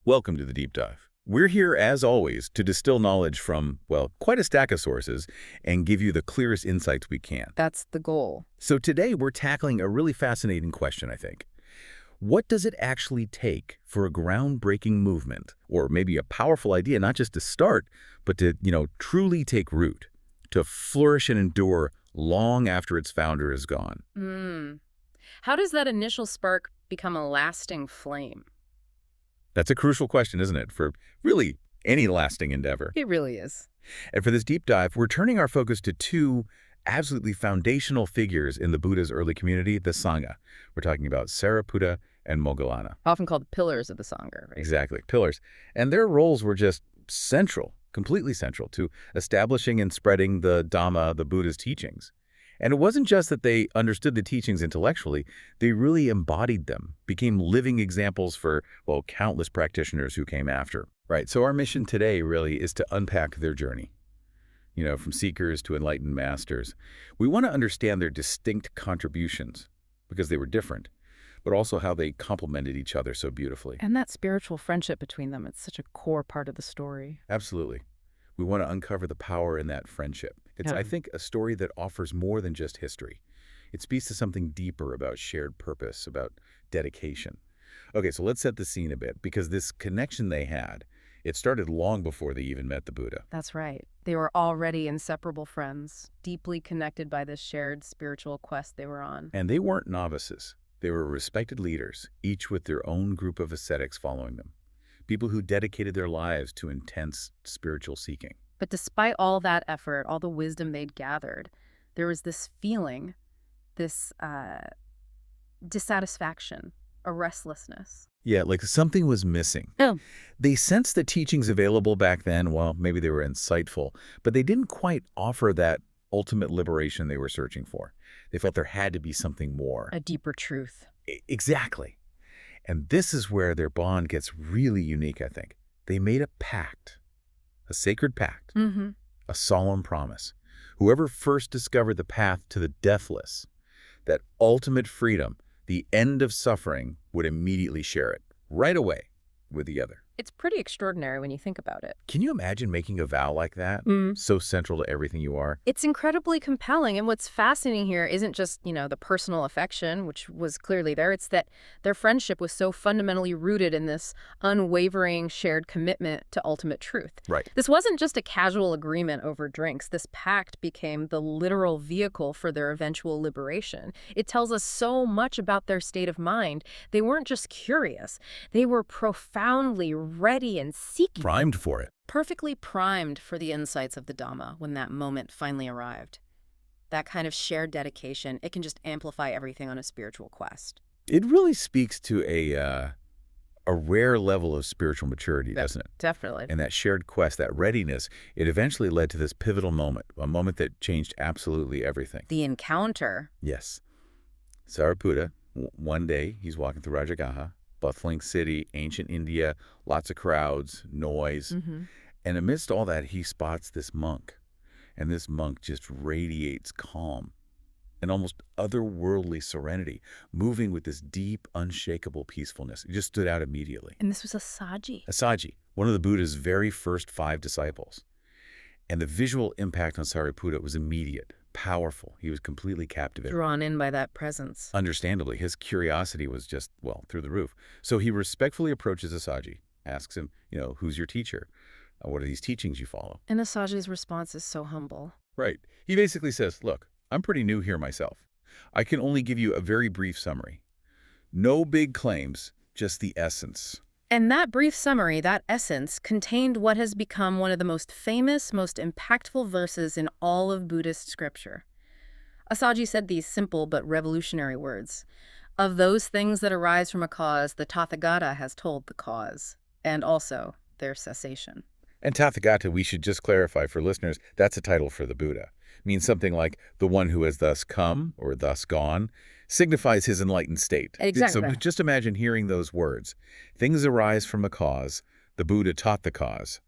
Welcome to the Deep Dive. We're here, as always, to distill knowledge from, well, quite a stack of sources and give you the clearest insights we can. That's the goal. So today we're tackling a really fascinating question, I think. What does it actually take for a groundbreaking movement, or maybe a powerful idea, not just to start, but to, truly take root, to flourish and endure long after its founder is gone? How does that initial spark become a lasting flame? That's a crucial question, isn't it, for really any lasting endeavor? It really is. And for this deep dive, we're turning our focus to two absolutely foundational figures in the Buddha's early community, the Sangha. We're talking about Sariputta and Moggallana. Often called pillars of the Sangha, right? Exactly, pillars. And their roles were just central, completely central to establishing and spreading the Dhamma, the Buddha's teachings. And it wasn't just that they understood the teachings intellectually, they really embodied them, became living examples for, well, countless practitioners who came after. Right, so our mission today really is to unpack their journey. From seekers to enlightened masters. We want to understand their distinct contributions, because they were different, but also how they complemented each other so beautifully. And that spiritual friendship between them, it's such a core part of the story. Absolutely. We want to uncover the power in that friendship. It's, I think, a story that offers more than just history. It speaks to something deeper about shared purpose, about dedication. Okay, so let's set the scene a bit, because this connection they had, it started long before they even met the Buddha. That's right. They were already inseparable friends, deeply connected by this shared spiritual quest they were on. And they weren't novices. They were respected leaders, each with their own group of ascetics following them. People who dedicated their lives to intense spiritual seeking. But despite all that effort, all the wisdom they'd gathered, there was this feeling, this dissatisfaction, a restlessness. Yeah, like something was missing. Oh. They sensed the teachings available back then, well, maybe they were insightful, but they didn't quite offer that ultimate liberation they were searching for. They felt there had to be something more. A deeper truth. Exactly. And this is where their bond gets really unique, I think. They made a pact, a sacred pact, a solemn promise. Whoever first discovered the path to the deathless, that ultimate freedom, the end of suffering, would immediately share it, right away, with the other. It's pretty extraordinary when you think about it. Can you imagine making a vow like that, so central to everything you are? It's incredibly compelling, and what's fascinating here isn't just, the personal affection, which was clearly there. It's that their friendship was so fundamentally rooted in this unwavering shared commitment to ultimate truth. Right. This wasn't just a casual agreement over drinks. This pact became the literal vehicle for their eventual liberation. It tells us so much about their state of mind. They weren't just curious. They were profoundly ready and seeking. Primed for it. Perfectly primed for the insights of the Dhamma when that moment finally arrived. That kind of shared dedication, it can just amplify everything on a spiritual quest. It really speaks to a rare level of spiritual maturity, doesn't it? Definitely. And that shared quest, that readiness, it eventually led to this pivotal moment, a moment that changed absolutely everything. The encounter. Yes. Sariputta, one day, he's walking through Rajagaha, bustling city, ancient India, lots of crowds, noise. And amidst all that, he spots this monk. And this monk just radiates calm and almost otherworldly serenity, moving with this deep, unshakable peacefulness. It just stood out immediately. And this was Assaji. Assaji, one of the Buddha's very first 5 disciples. And the visual impact on Sariputta was immediate, powerful. He was completely captivated. Drawn in by that presence. Understandably, his curiosity was just, well, through the roof. So he respectfully approaches Assaji, asks him, who's your teacher? What are these teachings you follow? And Assaji's response is so humble. Right. He basically says, look, I'm pretty new here myself. I can only give you a very brief summary. No big claims, just the essence. And that brief summary, that essence, contained what has become one of the most famous, most impactful verses in all of Buddhist scripture. Assaji said these simple but revolutionary words. Of those things that arise from a cause, the Tathagata has told the cause, and also their cessation. And Tathagata, we should just clarify for listeners, that's a title for the Buddha. It means something like the one who has thus come or thus gone, signifies his enlightened state. Exactly. So just imagine hearing those words. Things arise from a cause, the Buddha taught the cause,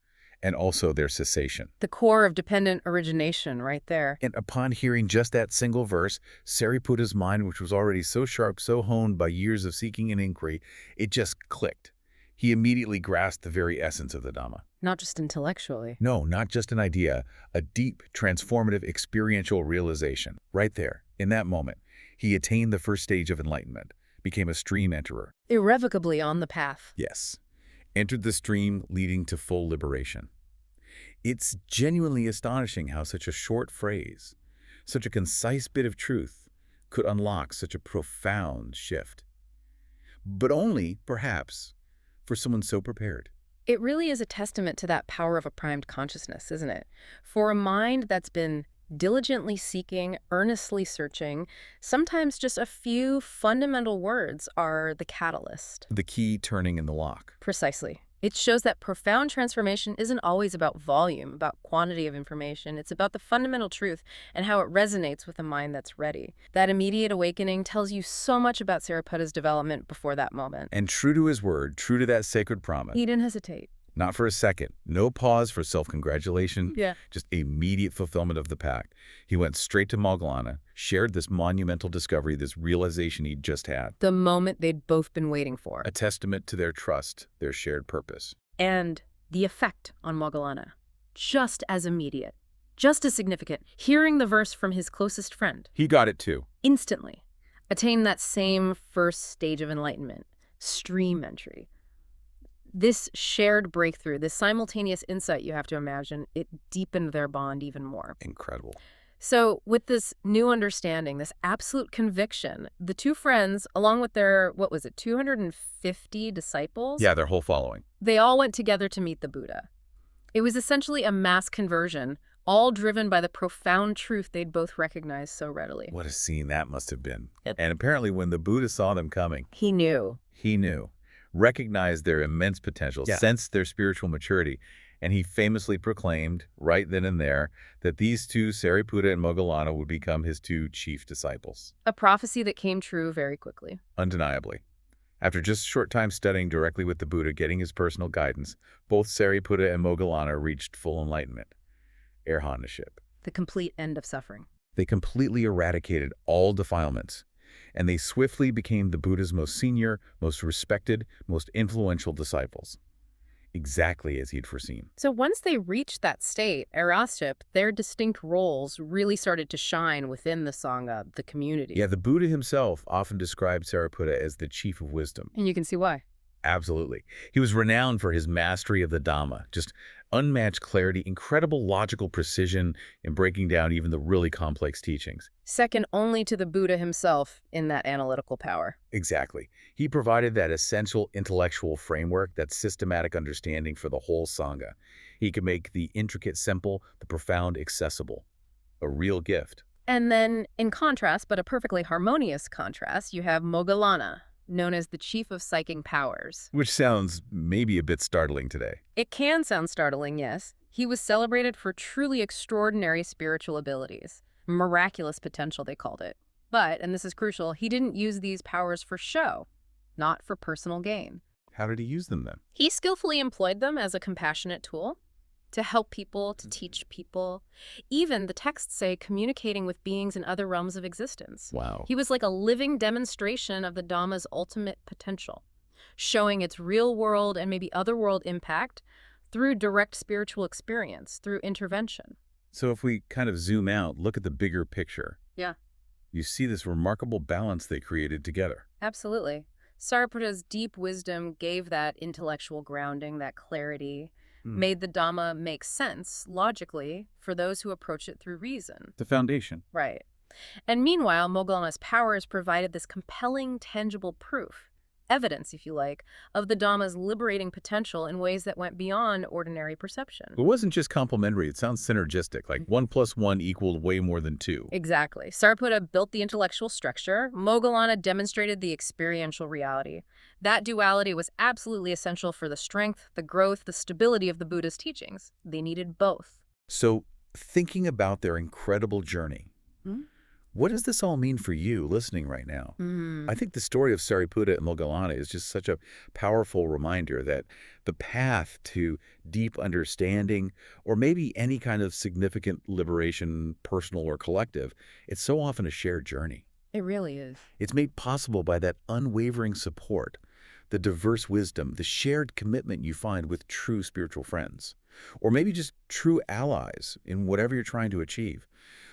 and also their cessation. The core of dependent origination right there. And upon hearing just that single verse, Sariputta's mind, which was already so sharp, so honed by years of seeking and inquiry, it just clicked. He immediately grasped the very essence of the Dhamma. Not just intellectually. No, not just an idea, a deep, transformative, experiential realization. Right there, in that moment, he attained the first stage of enlightenment, became a stream enterer. Irrevocably on the path. Yes, entered the stream leading to full liberation. It's genuinely astonishing how such a short phrase, such a concise bit of truth, could unlock such a profound shift. But only, perhaps, for someone so prepared. It really is a testament to that power of a primed consciousness, isn't it? For a mind that's been diligently seeking, earnestly searching, sometimes just a few fundamental words are the catalyst. The key turning in the lock. Precisely. It shows that profound transformation isn't always about volume, about quantity of information. It's about the fundamental truth and how it resonates with a mind that's ready. That immediate awakening tells you so much about Sariputta's development before that moment. And true to his word, true to that sacred promise. He didn't hesitate. Not for a second. No pause for self-congratulation. Yeah. Just immediate fulfillment of the pact. He went straight to Moggallana, shared this monumental discovery, this realization he'd just had. The moment they'd both been waiting for. A testament to their trust, their shared purpose. And the effect on Moggallana. Just as immediate. Just as significant. Hearing the verse from his closest friend. He got it too. Instantly. Attained that same first stage of enlightenment. Stream entry. This shared breakthrough, this simultaneous insight, you have to imagine, it deepened their bond even more. Incredible. So with this new understanding, this absolute conviction, the two friends, along with their, 250 disciples? Yeah, their whole following. They all went together to meet the Buddha. It was essentially a mass conversion, all driven by the profound truth they'd both recognized so readily. What a scene that must have been. Yep. And apparently when the Buddha saw them coming, He knew. recognized their immense potential, sensed their spiritual maturity, and he famously proclaimed, right then and there, that these two, Sariputta and Moggallana, would become his two chief disciples. A prophecy that came true very quickly. Undeniably. After just a short time studying directly with the Buddha, getting his personal guidance, both Sariputta and Moggallana reached full enlightenment, arahantship. The complete end of suffering. They completely eradicated all defilements, and they swiftly became the Buddha's most senior, most respected, most influential disciples. Exactly as he'd foreseen. So once they reached that state, arahantship, their distinct roles really started to shine within the Sangha, the community. Yeah, the Buddha himself often described Sariputta as the chief of wisdom. And you can see why. Absolutely. He was renowned for his mastery of the Dhamma, just unmatched clarity, incredible logical precision in breaking down even the really complex teachings. Second only to the Buddha himself in that analytical power. Exactly. He provided that essential intellectual framework, that systematic understanding for the whole Sangha. He could make the intricate simple, the profound accessible. A real gift. And then, in contrast, but a perfectly harmonious contrast, you have Moggallana, known as the chief of psychic powers. Which sounds maybe a bit startling today. It can sound startling, yes. He was celebrated for truly extraordinary spiritual abilities. Miraculous potential, they called it. But, and this is crucial, he didn't use these powers for show, not for personal gain. How did he use them then? He skillfully employed them as a compassionate tool to help people, to teach people. Even, the texts say, communicating with beings in other realms of existence. Wow. He was like a living demonstration of the Dhamma's ultimate potential, showing its real-world and maybe other-world impact through direct spiritual experience, through intervention. So if we kind of zoom out, look at the bigger picture. Yeah. You see this remarkable balance they created together. Absolutely. Sariputta's deep wisdom gave that intellectual grounding, that clarity, made the Dhamma make sense, logically, for those who approach it through reason. The foundation. Right. And meanwhile, Moggallana's powers provided this compelling, tangible proof, evidence, if you like, of the Dhamma's liberating potential in ways that went beyond ordinary perception. It wasn't just complementary, it sounds synergistic, like 1 + 1 equaled way more than 2. Exactly. Sariputta built the intellectual structure. Moggallana demonstrated the experiential reality. That duality was absolutely essential for the strength, the growth, the stability of the Buddha's teachings. They needed both. So, thinking about their incredible journey, what does this all mean for you listening right now? I think the story of Sariputta and Moggallana is just such a powerful reminder that the path to deep understanding, or maybe any kind of significant liberation, personal or collective, it's so often a shared journey. It really is. It's made possible by that unwavering support, the diverse wisdom, the shared commitment you find with true spiritual friends, or maybe just true allies in whatever you're trying to achieve.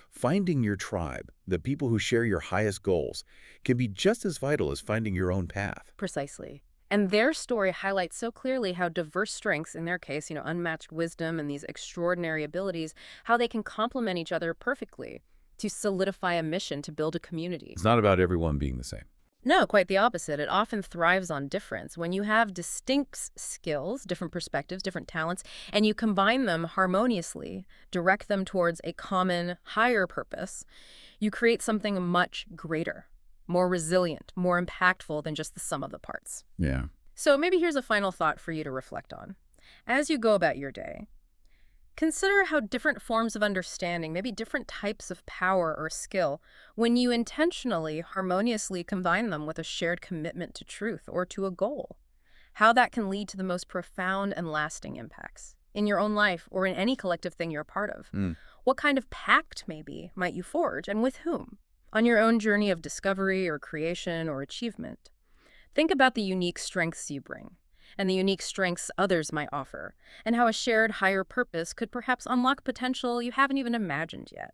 Finding your tribe, the people who share your highest goals, can be just as vital as finding your own path. Precisely. And their story highlights so clearly how diverse strengths, in their case, unmatched wisdom and these extraordinary abilities, how they can complement each other perfectly to solidify a mission to build a community. It's not about everyone being the same. No, quite the opposite. It often thrives on difference. When you have distinct skills, different perspectives, different talents, and you combine them harmoniously, direct them towards a common, higher purpose, you create something much greater, more resilient, more impactful than just the sum of the parts. Yeah. So maybe here's a final thought for you to reflect on. As you go about your day, consider how different forms of understanding, maybe different types of power or skill, when you intentionally, harmoniously combine them with a shared commitment to truth or to a goal, how that can lead to the most profound and lasting impacts in your own life or in any collective thing you're a part of. What kind of pact, maybe, might you forge, and with whom? On your own journey of discovery or creation or achievement, think about the unique strengths you bring and the unique strengths others might offer, and how a shared higher purpose could perhaps unlock potential you haven't even imagined yet.